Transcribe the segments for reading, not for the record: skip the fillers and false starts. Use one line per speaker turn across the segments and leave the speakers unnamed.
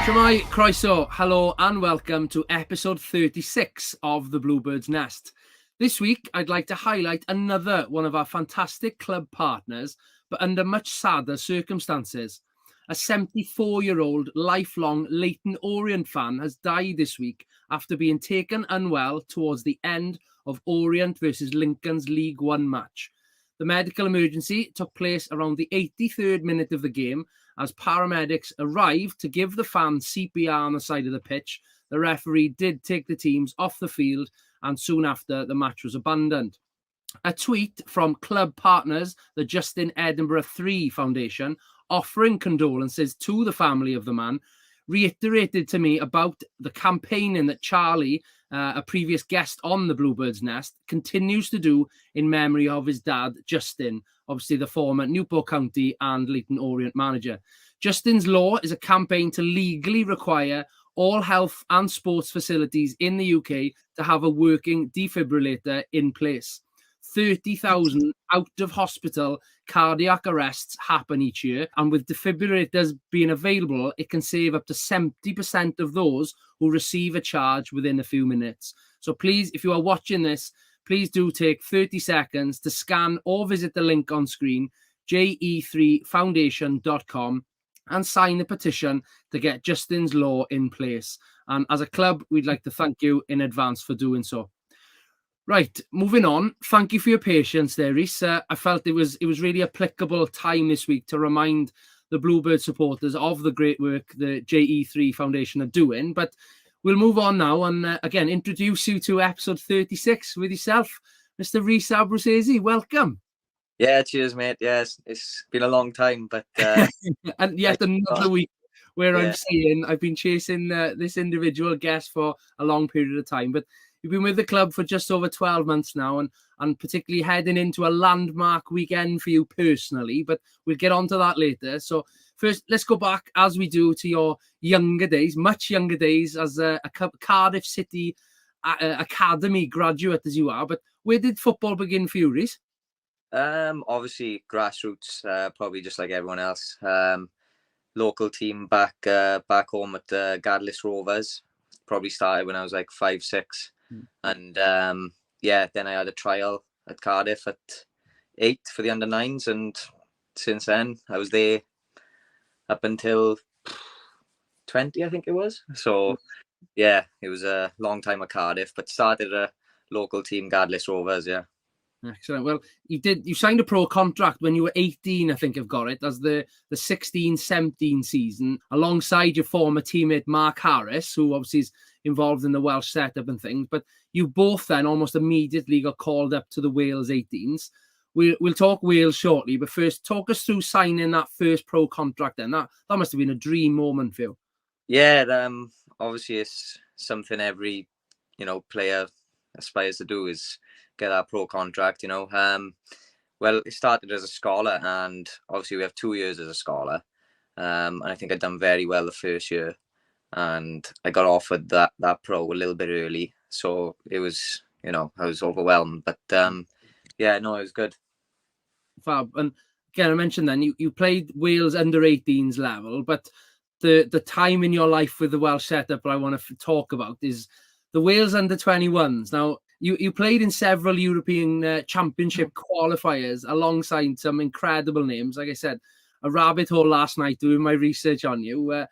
Shemai, croeso, hello and welcome to episode 36 of the Bluebirds Nest. This week, I'd like to highlight another one of our fantastic club partners, but under much sadder circumstances. A 74-year-old lifelong Leyton Orient fan has died this week after being taken unwell towards the end of Orient versus Lincoln's League One match. The medical emergency took place around the 83rd minute of the game as paramedics arrived to give the fan CPR on the side of the pitch. The referee did take the teams off the field and soon after the match was abandoned. A tweet from club partners, the Justin Edinburgh 3 Foundation, offering condolences to the family of the man, reiterated to me about the campaigning that Charlie, a previous guest on the Bluebirds Nest, continues to do in memory of his dad, Justin, obviously the former Newport County and Leyton Orient manager. Justin's Law is a campaign to legally require all health and sports facilities in the UK to have a working defibrillator in place. 30,000 out-of-hospital cardiac arrests happen each year, and with defibrillators being available, it can save up to 70% of those who receive a charge within a few minutes. So please, if you are watching this, please do take 30 seconds to scan or visit the link on screen, je3foundation.com, and sign the petition to get Justin's Law in place. And as a club, we'd like to thank you in advance for doing so. Right, moving on. Thank you for your patience there, Rhys. I felt it was really applicable time this week to remind the Bluebird supporters of the great work the JE3 Foundation are doing. But we'll move on now and again introduce you to episode 36 with yourself, Mr. Rhys Abbruzzese. Welcome.
Yeah, cheers, mate. Yes, it's been a long time, but
and yet another week where I'm saying I've been chasing this individual guest for a long period of time, but you've been with the club for just over 12 months now, and particularly heading into a landmark weekend for you personally, but we'll get on to that later. So first, let's go back, as we do, to your younger days, much younger days, as a Cardiff City Academy graduate as you are. But where did football begin for you, Rhys?
Obviously grassroots, probably just like everyone else. Local team back home at the Gadlis Rovers. Probably started when I was like 5-6. And then I had a trial at Cardiff at 8 for the under-9s, and since then I was there up until 20, I think it was. So yeah, it was a long time at Cardiff, but started a local team, Gadlis Rovers. Yeah.
Excellent. Well, you signed a pro contract when you were 18, I think I've got it, as the 16-17 season, alongside your former teammate Mark Harris, who obviously is involved in the Welsh setup and things. But you both then almost immediately got called up to the Wales 18s. We'll talk Wales shortly, but first, talk us through signing that first pro contract then. That must have been a dream moment for you.
Yeah, obviously it's something every, player aspires to do, is get that pro contract, Well, it started as a scholar, and obviously we have 2 years as a scholar. And I think I'd done very well the first year, and I got offered that pro a little bit early. So it was, I was overwhelmed, but it was good.
Fab. And again, I mentioned then you played Wales under 18s level, but the time in your life with the Welsh setup that I want to talk about is the Wales under 21s. Now, you played in several European Championship qualifiers alongside some incredible names. Like I said, a rabbit hole last night doing my research on you.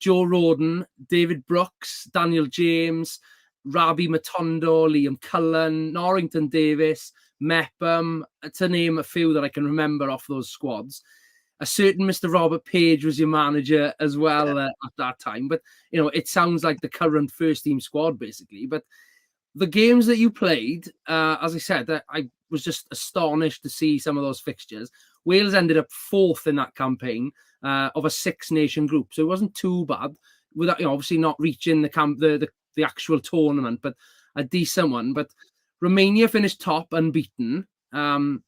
Joe Roden, David Brooks, Daniel James, Rabi Matondo, Liam Cullen, Norrington Davis, Mepham, to name a few that I can remember off those squads. A certain Mr. Robert Page was your manager as well at that time. But, it sounds like the current first team squad, basically. But the games that you played, as I said, I was just astonished to see some of those fixtures. Wales ended up 4th in that campaign of a 6-nation group. So it wasn't too bad, without obviously not reaching the actual tournament, but a decent one. But Romania finished top, unbeaten. I'll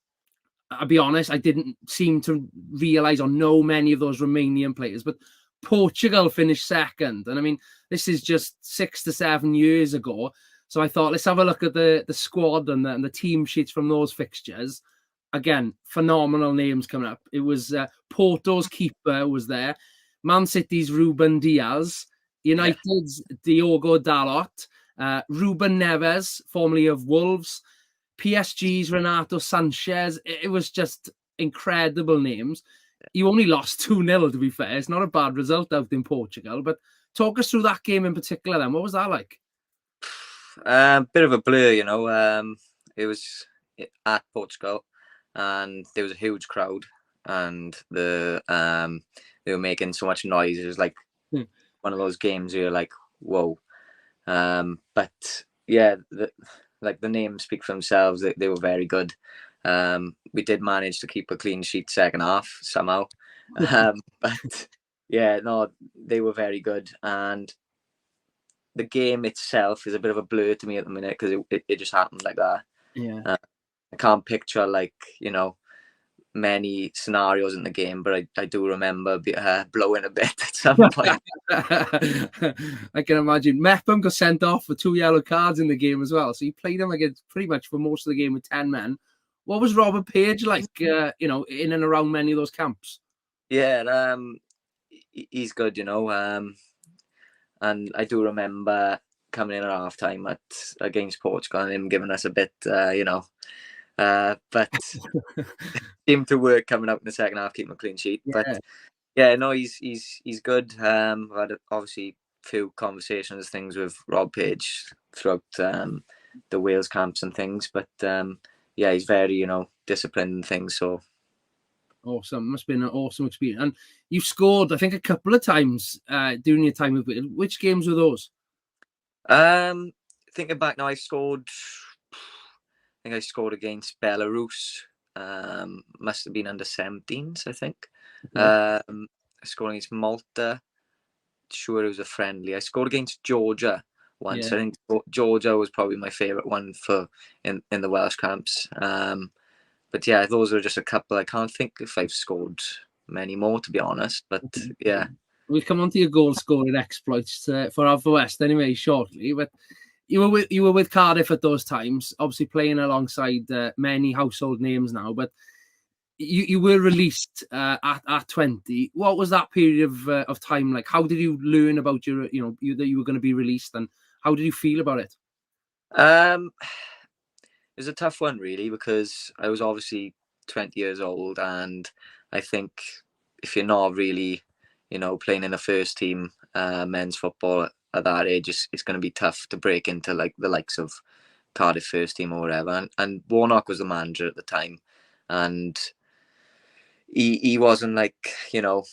be honest, I didn't seem to realise or know many of those Romanian players, but Portugal finished second. And I mean, this is just 6 to 7 years ago. So I thought, let's have a look at the squad and the team sheets from those fixtures. Again, phenomenal names coming up. It was Porto's keeper was there, Man City's Ruben Diaz, United's Diogo Dalot, Ruben Neves, formerly of Wolves, PSG's Renato Sanchez. It was just incredible names. You only lost 2-0, to be fair. It's not a bad result out in Portugal, but talk us through that game in particular then. What was that like?
Bit of a blur, you know. It was at Portugal, and there was a huge crowd, and they were making so much noise. It was like one of those games where you're like, whoa. But yeah, the names speak for themselves. They were very good. We did manage to keep a clean sheet second half somehow. But yeah, no, they were very good. And the game itself is a bit of a blur to me at the minute because it just happened like that.
Yeah.
I can't picture, like, you know, many scenarios in the game, but I do remember blowing a bit at some point.
I can imagine. Mepham got sent off for 2 yellow cards in the game as well. So he played him against pretty much for most of the game with 10 men. What was Robert Page like, you know, in and around many of those camps?
Yeah, he's good, you know. And I do remember coming in at half time against Portugal and him giving us a bit, you know. But seemed to work coming out in the second half, keeping a clean sheet.
Yeah.
But yeah, no, he's good. I've had obviously a few conversations, things with Rob Page throughout the Wales camps and things. But yeah, he's very, you know, disciplined and things. So
awesome. Must have been an awesome experience. And you scored, I think, a couple of times during your time with Wales. Which games were those?
Thinking back now, I think I scored against Belarus. Must have been under 17s, I think. I scored against Malta. Sure, it was a friendly. I scored against Georgia once.
Yeah.
I think Georgia was probably my favourite one in the Welsh camps. But yeah, those are just a couple. I can't think if I've scored many more, to be honest. But yeah.
We'll come on to your goal scoring exploits for Alpha West anyway shortly. But you were with Cardiff at those times, obviously playing alongside many household names now. But you were released at 20. What was that period of time like? How did you learn about that you were going to be released, and how did you feel about it?
It was a tough one, really, because I was obviously 20 years old, and I think if you're not really, you know, playing in a first team men's football at that age, it's going to be tough to break into like the likes of Cardiff first team or whatever. And Warnock was the manager at the time, and he wasn't like, you know,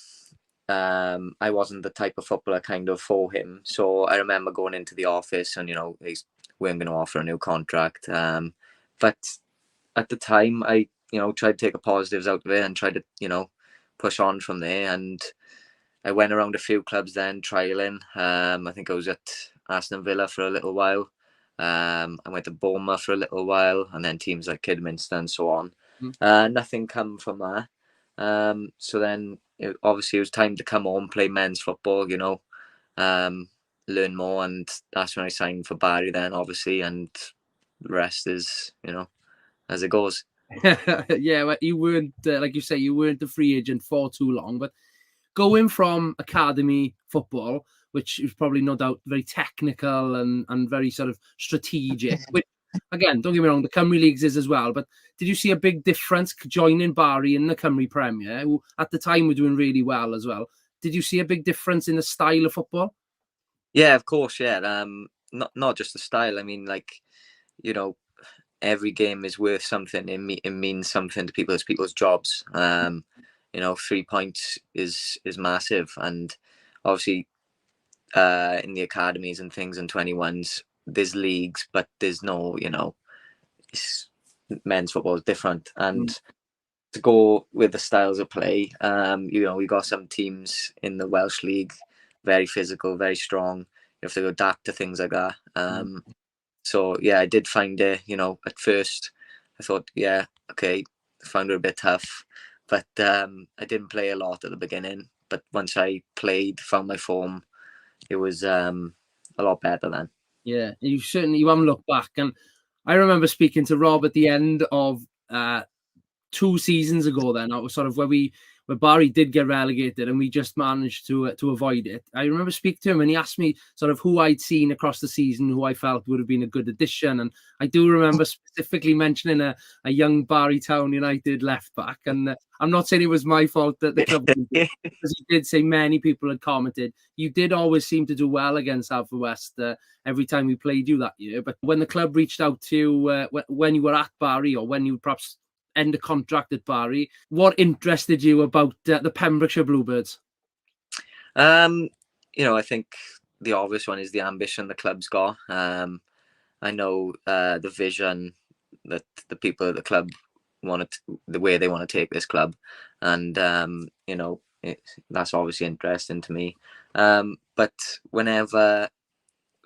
I wasn't the type of footballer kind of for him. So I remember going into the office and, you know, we weren't going to offer a new contract. But at the time, I, you know, tried to take the positives out of it and tried to, you know, push on from there. And I went around a few clubs then, trialing. I think I was at Aston Villa for a little while. I went to Bournemouth for a little while, and then teams like Kidderminster and so on. Nothing come from that. So then, obviously, it was time to come home, play men's football, you know, learn more. And that's when I signed for Barry then, obviously. And the rest is, you know, as it goes.
Yeah, well, you weren't, like you say, you weren't the free agent for too long, but going from academy football, which is probably no doubt very technical and very sort of strategic, which, again, don't get me wrong, the Cymru Leagues is as well, but did you see a big difference joining Barry in the Cymru Premier, who at the time were doing really well as well? Did you see a big difference in the style of football?
Yeah, of course, yeah. Not just the style. I mean, like, you know, every game is worth something. It means something to people's jobs. You know, 3 points is massive, and obviously, in the academies and things and 21s, there's leagues, but there's no, you know, men's football is different. And to go with the styles of play, you know, we got some teams in the Welsh League, very physical, very strong. You have to adapt to things like that. So yeah, I did find it, you know, at first I thought, yeah, okay, found it a bit tough, but I didn't play a lot at the beginning. But once I played, found my form, it was a lot better then.
Yeah, you haven't looked back. And I remember speaking to Rob at the end of 2 seasons ago then, it was sort of where we where Barry did get relegated and we just managed to avoid it. I remember speaking to him and he asked me sort of who I'd seen across the season, who I felt would have been a good addition. And I do remember specifically mentioning a young Barry Town United left back. And I'm not saying it was my fault that the club, because he did say many people had commented, you did always seem to do well against Haverfordwest every time we played you that year. But when the club reached out to you, when you were at Barry, or when you perhaps end a contract at Barry, what interested you about the Pembrokeshire Bluebirds?
I think the obvious one is the ambition the club's got. I know the vision that the people at the club the way they want to take this club, and that's obviously interesting to me. But whenever,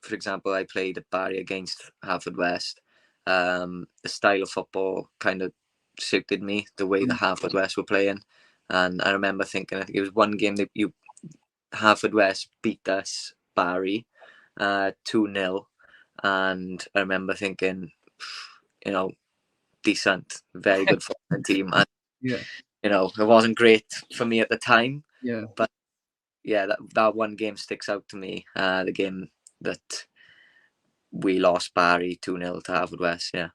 for example, I played at Barry against Haverfordwest, the style of football kind of suited me, the way the Haverfordwest were playing. And I remember thinking, I think it was one game that Haverfordwest beat us, Barry, 2-0. And I remember thinking, decent, very good football team. And, it wasn't great for me at the time.
Yeah.
But yeah, that one game sticks out to me. The game that we lost Barry 2-0 to Haverfordwest. Yeah.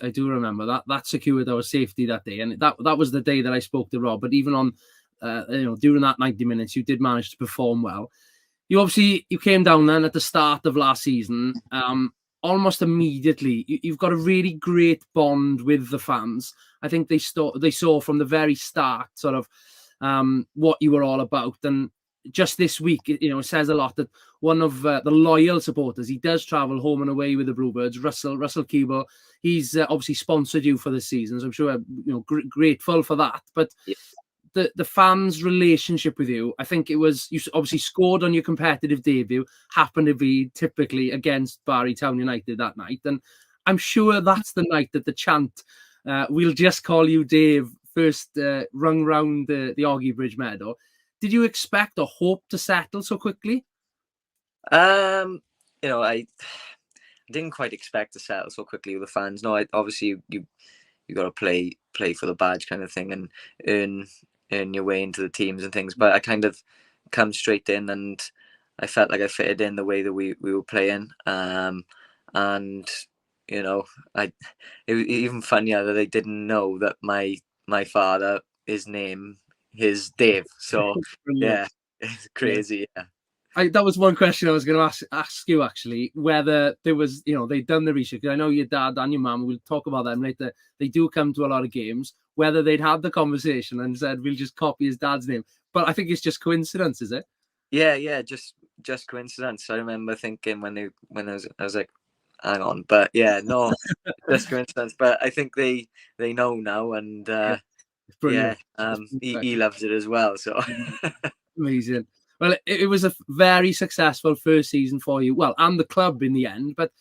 I do remember that secured our safety that day, and that was the day that I spoke to Rob. But even on, during that 90 minutes, you did manage to perform well. You came down then at the start of last season. Almost immediately, you've got a really great bond with the fans. I think they saw from the very start sort of what you were all about. And just this week, it says a lot that one of the loyal supporters, he does travel home and away with the Bluebirds, Russell Keeble. He's obviously sponsored you for this season, so I'm sure grateful for that. But the fans' relationship with you, I think it was, you obviously scored on your competitive debut, happened to be typically against Barry Town United that night, and I'm sure that's the night that the chant, "We'll just call you Dave," first rung round the Oggy Bridge Meadow. Did you expect or hope to settle so quickly?
I didn't quite expect to settle so quickly with the fans. No, obviously you got to play for the badge kind of thing and earn your way into the teams and things. But I kind of come straight in, and I felt like I fitted in the way that we were playing. And it was even funnier that they didn't know that my father, his name is Dave. So yeah, it's crazy. Yeah.
That was one question I was going to ask you, actually, whether there was, they'd done the research. I know your dad and your mum, we'll talk about them later, they do come to a lot of games, whether they'd had the conversation and said, we'll just copy his dad's name. But I think it's just coincidence, is it?
Yeah, just coincidence. I remember thinking when I was like, hang on, but yeah, no, just coincidence. But I think they know now, and he loves it as well. So
amazing. Well, it was a very successful first season for you. Well, and the club in the end. But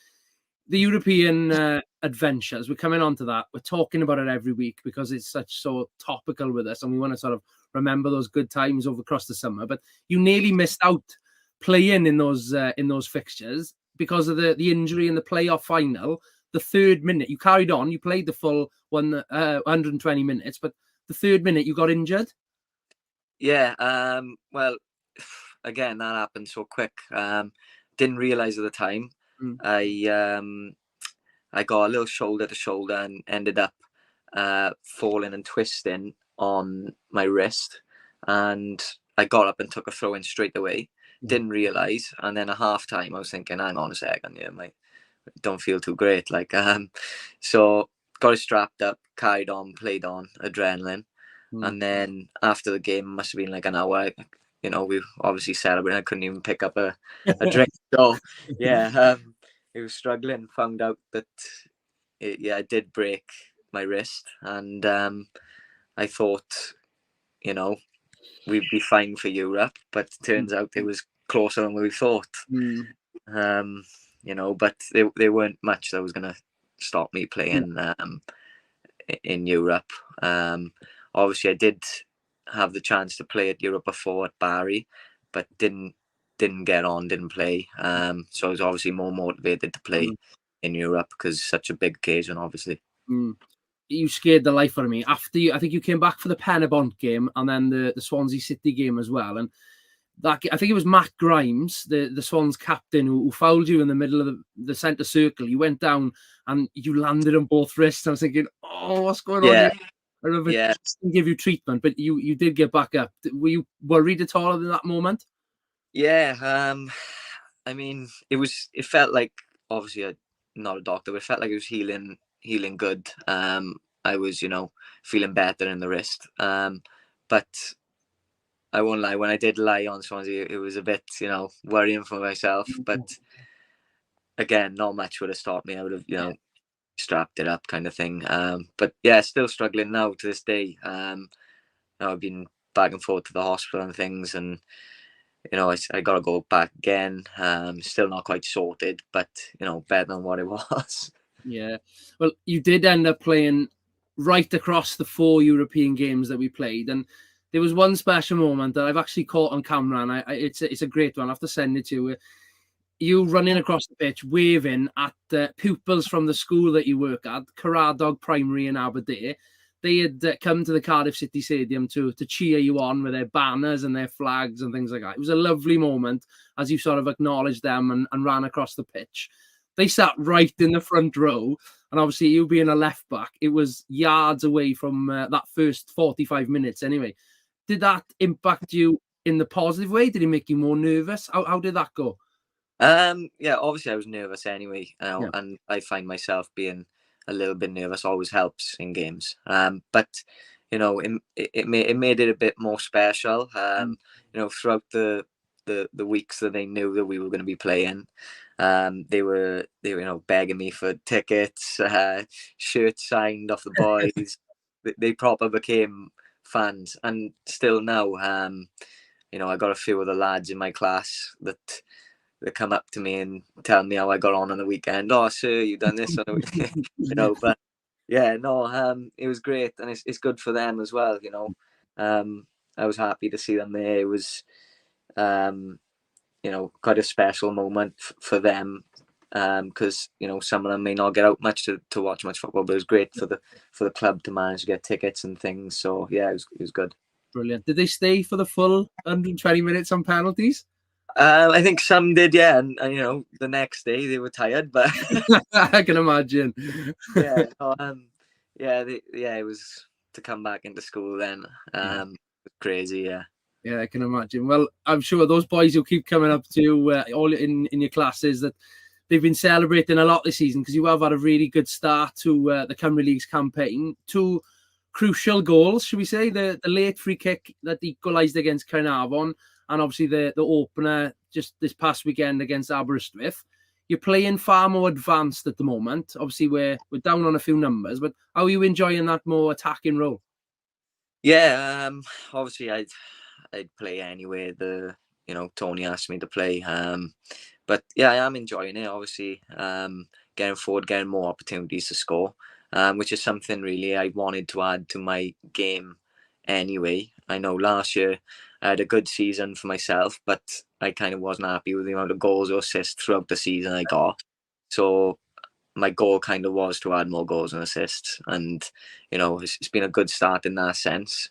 the European adventures, we're coming on to that. We're talking about it every week because it's so topical with us, and we want to sort of remember those good times across the summer. But you nearly missed out playing in those fixtures because of the injury in the playoff final. The third minute, you carried on. You played the full 120 minutes, but the third minute you got injured.
Yeah. Well, again, that happened so quick. Didn't realize at the time. I got a little shoulder to shoulder and ended up falling and twisting on my wrist, and I got up and took a throw in straight away. Didn't realize, and then at half time I was thinking, hang on a second, don't feel too great, so got it strapped up, carried on, played on, adrenaline. And then after the game, must have been like an hour, we obviously celebrated. I couldn't even pick up a drink. So yeah, it was struggling. Found out that I did break my wrist, and I thought we'd be fine for Europe, but it turns out it was closer than we thought. But there weren't much that was going to stop me playing in Europe. Obviously I did have the chance to play at Europe before at Barry, but didn't play. So I was obviously more motivated to play in Europe because it's such a big occasion, obviously.
you scared the life out of me. After I think you came back for the Pennebont game and then the Swansea City game as well. And that, I think it was Matt Grimes, the Swans captain, who fouled you in the middle of the centre circle. You went down and you landed on both wrists. I was thinking, oh, what's going on here? I don't know if it didn't give you treatment, but you did get back up. Were you worried at all in that moment?
Yeah. I mean, it felt like, obviously I'm not a doctor, but it felt like it was healing good. I was, feeling better in the wrist. But I won't lie, when I did lie on Swansea, it was a bit, worrying for myself. But again, not much would have stopped me. I would have, strapped it up kind of thing. But yeah, still struggling now to this day. I've been back and forth to the hospital and things, and I got to go back again. Still not quite sorted, but better than what it was.
Yeah. Well, you did end up playing right across the 4 European games that we played, and there was one special moment that I've actually caught on camera, and it's a great one. I have to send it to you. You running across the pitch, waving at pupils from the school that you work at, Caradog Primary in Aberdeen. They had come to the Cardiff City Stadium to cheer you on with their banners and their flags and things like that. It was a lovely moment as you sort of acknowledged them and ran across the pitch. They sat right in the front row, and obviously you being a left back, it was yards away from that first 45 minutes anyway. Did that impact you in the positive way? Did it make you more nervous? How did that go?
Yeah, obviously I was nervous anyway, and I find myself being a little bit nervous always helps in games. But it made it a bit more special. Throughout the weeks that they knew that we were going to be playing, they were begging me for tickets, shirts signed off the boys. They proper became fans, and still now, I got a few of the lads in my class that come up to me and tell me how I got on the weekend. Oh, sir, you done this on the weekend, But yeah, no, it was great, and it's good for them as well. I was happy to see them there. It was, quite a special moment for them, because some of them may not get out much to watch much football, but it was great for the club to manage to get tickets and things. So yeah, it was good.
Brilliant. Did they stay for the full 120 minutes on penalties?
I think some did, yeah, and the next day they were tired, but
I can imagine.
Yeah, it was to come back into school then. Crazy, yeah.
Yeah, I can imagine. Well, I'm sure those boys will keep coming up to all in your classes that they've been celebrating a lot this season, because you have had a really good start to the Cymru League's campaign. 2 crucial goals, should we say? The late free kick that equalised against Caernarfon, and obviously the opener just this past weekend against Aberystwyth. You're playing far more advanced at the moment. Obviously, we're down on a few numbers, but how are you enjoying that more attacking role?
Yeah, obviously I'd play anyway. Tony asked me to play. But yeah, I am enjoying it. Obviously, getting forward, getting more opportunities to score, which is something really I wanted to add to my game anyway. I know last year I had a good season for myself, but I kind of wasn't happy with the amount of goals or assists throughout the season I got. So my goal kind of was to add more goals and assists, and it's been a good start in that sense.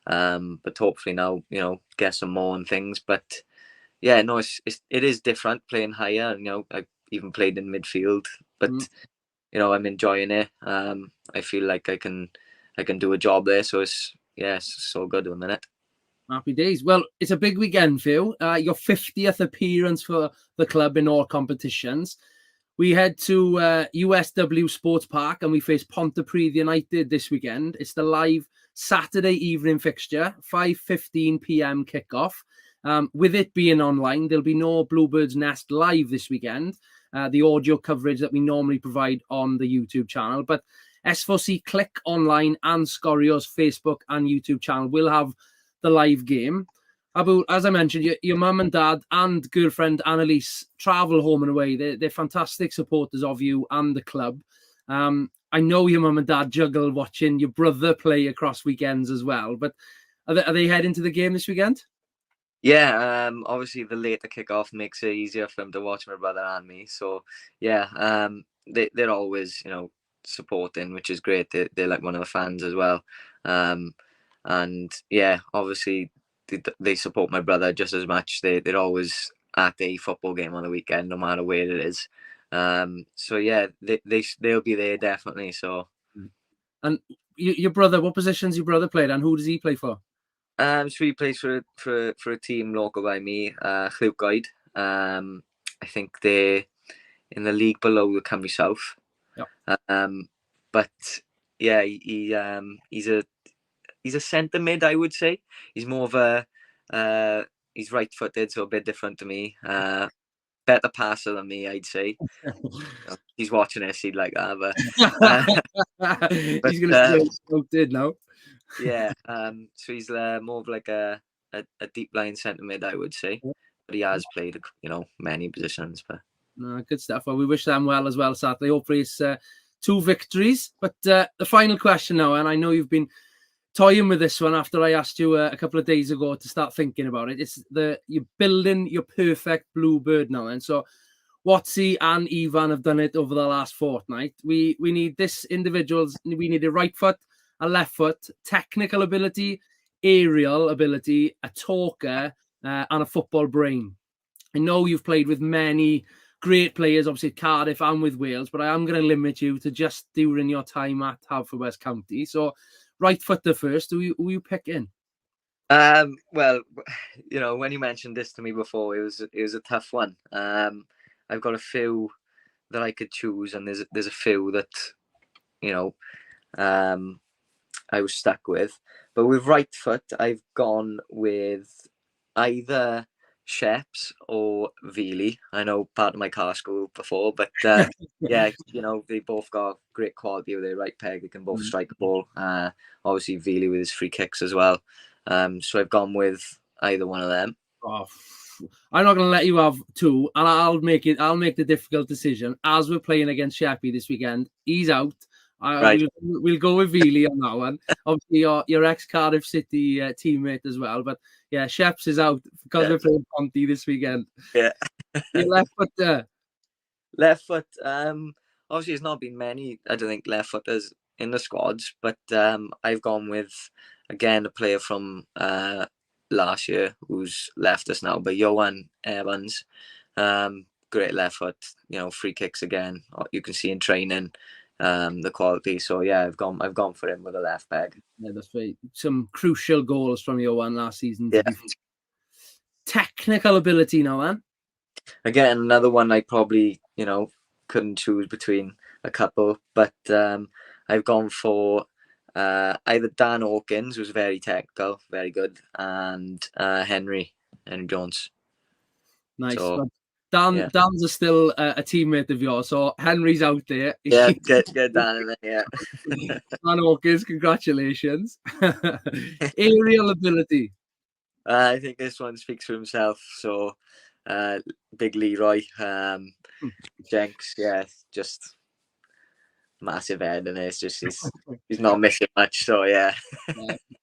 But hopefully now get some more and things. But yeah, no, it is different playing higher. I even played in midfield, but I'm enjoying it. I feel like I can do a job there. So it's so good at the minute.
Happy days. Well, it's a big weekend for you. Your 50th appearance for the club in all competitions. We head to USW Sports Park and we face Pontypridd United this weekend. It's the live Saturday evening fixture, 5:15 p.m. kickoff. With it being online, there'll be no Bluebirds Nest live this weekend. The audio coverage that we normally provide on the YouTube channel. But S4C Click Online and Scorio's Facebook and YouTube channel will have the live game. Abu, as I mentioned, your mum and dad and girlfriend Annalise travel home and away. They're fantastic supporters of you and the club. I know your mum and dad juggle watching your brother play across weekends as well. But are they heading to the game this weekend?
Yeah, obviously the later kickoff makes it easier for them to watch my brother and me. So yeah, they're always supporting, which is great. They're like one of the fans as well. And yeah, obviously they support my brother just as much. They're always at a football game on the weekend, no matter where it is. So yeah, they'll be there definitely. So.
And your brother, what positions your brother played, and who does he play for?
So he plays for a team local by me, Llywgoed. I think they're in the league below the Cymru South.
Yeah.
But yeah, he's a centre mid, I would say. He's more of a he's right-footed, so a bit different to me. Better passer than me, I'd say. He's watching this, he'd like that, but
he's gonna say did now.
Yeah, so he's more of like a deep line centre mid, I would say. But he has played, many positions. But
no, good stuff. Well, we wish them well as well Saturday. Hopefully it's 2 victories. But the final question now, and I know you've been toying with this one after I asked you a couple of days ago to start thinking about it. It's you're building your perfect Bluebird now, and so Watsy and Ivan have done it over the last fortnight. We need this individuals. We need a right foot, a left foot, technical ability, aerial ability, a talker, and a football brain. I know you've played with many great players, obviously at Cardiff and with Wales, but I am going to limit you to just during your time at Haverfordwest County. So, right footer first. Who you picking?
Well, when you mentioned this to me before, it was a tough one. I've got a few that I could choose, and there's a few that I was stuck with. But with right foot, I've gone with either Sheps or Veely. I know part of my car school before, but yeah, they both got great quality with their right peg. They can both strike the ball. Obviously Veely with his free kicks as well. So I've gone with either one of them.
Oh, I'm not going to let you have two, and I'll make the difficult decision. As we're playing against Sheppey this weekend, he's out.
Right.
We'll go with Veely on that one. Obviously, your ex-Cardiff City teammate as well. But yeah, Sheps is out because we're playing Ponty this weekend.
Yeah.
Your left foot.
Left foot. Obviously, there's not been many, I don't think, left footers in the squads. But I've gone with, again, a player from last year who's left us now, but Johan Evans. Great left foot. Free kicks again. You can see in training. The quality. So yeah, I've gone for him with a left peg.
Yeah, that's right. Some crucial goals from Johan last season.
Yeah.
Technical ability now, man.
Again, another one I probably couldn't choose between a couple, but I've gone for either Dan Hawkins, who's very technical, very good, and Henry Jones.
Nice. So, Dan's still a teammate of yours, so Henry's out there.
Yeah, get Dan in there, yeah.
Dan Hawkins, congratulations. Aerial ability.
I think this one speaks for himself. So, Big Leroy, Jenks, yeah, just massive head, and it's just he's not missing much. So yeah.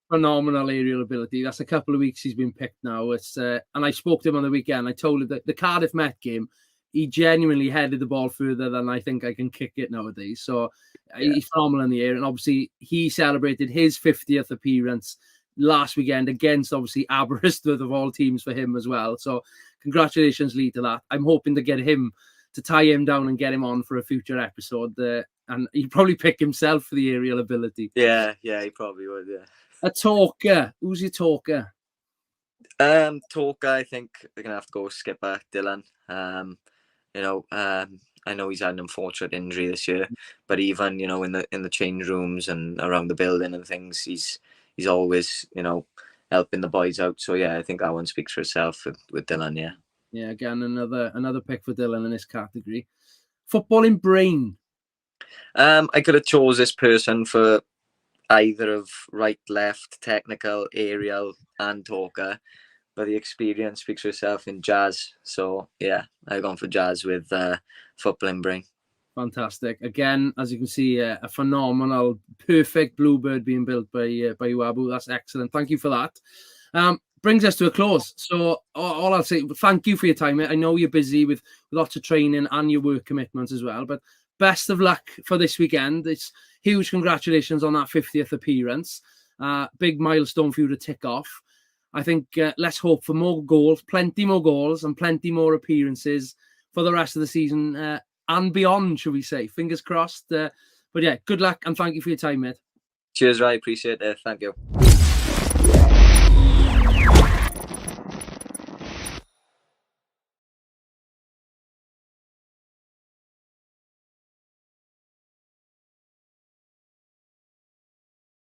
Phenomenal aerial ability. That's a couple of weeks he's been picked now. It's and I spoke to him on the weekend. I told him that the Cardiff Met game, he genuinely headed the ball further than I think I can kick it nowadays. So he's phenomenal in the air, and obviously he celebrated his 50th appearance last weekend against obviously Aberystwyth of all teams for him as well. So congratulations, Lee, to that. I'm hoping to get him to tie him down and get him on for a future episode. And he'd probably pick himself for the aerial ability.
Yeah, he probably would. Yeah.
A talker. Who's your talker?
Talker, I think they're gonna have to go with skipper Dylan. I know he's had an unfortunate injury this year, but even in the change rooms and around the building and things, he's always helping the boys out. So yeah, I think that one speaks for itself with Dylan. Yeah.
Yeah, again another pick for Dylan in this category. Footballing brain.
I could have chose this person for either of right, left, technical, aerial, and talker, but the experience speaks for itself in Jazz. So yeah, I've gone for Jazz with footballing brain.
Fantastic. Again, as you can see, a phenomenal, perfect Bluebird being built by you, Abu. That's excellent. Thank you for that. Brings us to a close. So all I'll say, thank you for your time. I know you're busy with lots of training and your work commitments as well, but best of luck for this weekend. It's huge congratulations on that 50th appearance. Big milestone for you to tick off. I think let's hope for more goals, plenty more goals and plenty more appearances for the rest of the season and beyond, shall we say. Fingers crossed. But yeah, good luck and thank you for your time, mate.
Cheers, Ray. Appreciate it. Thank you.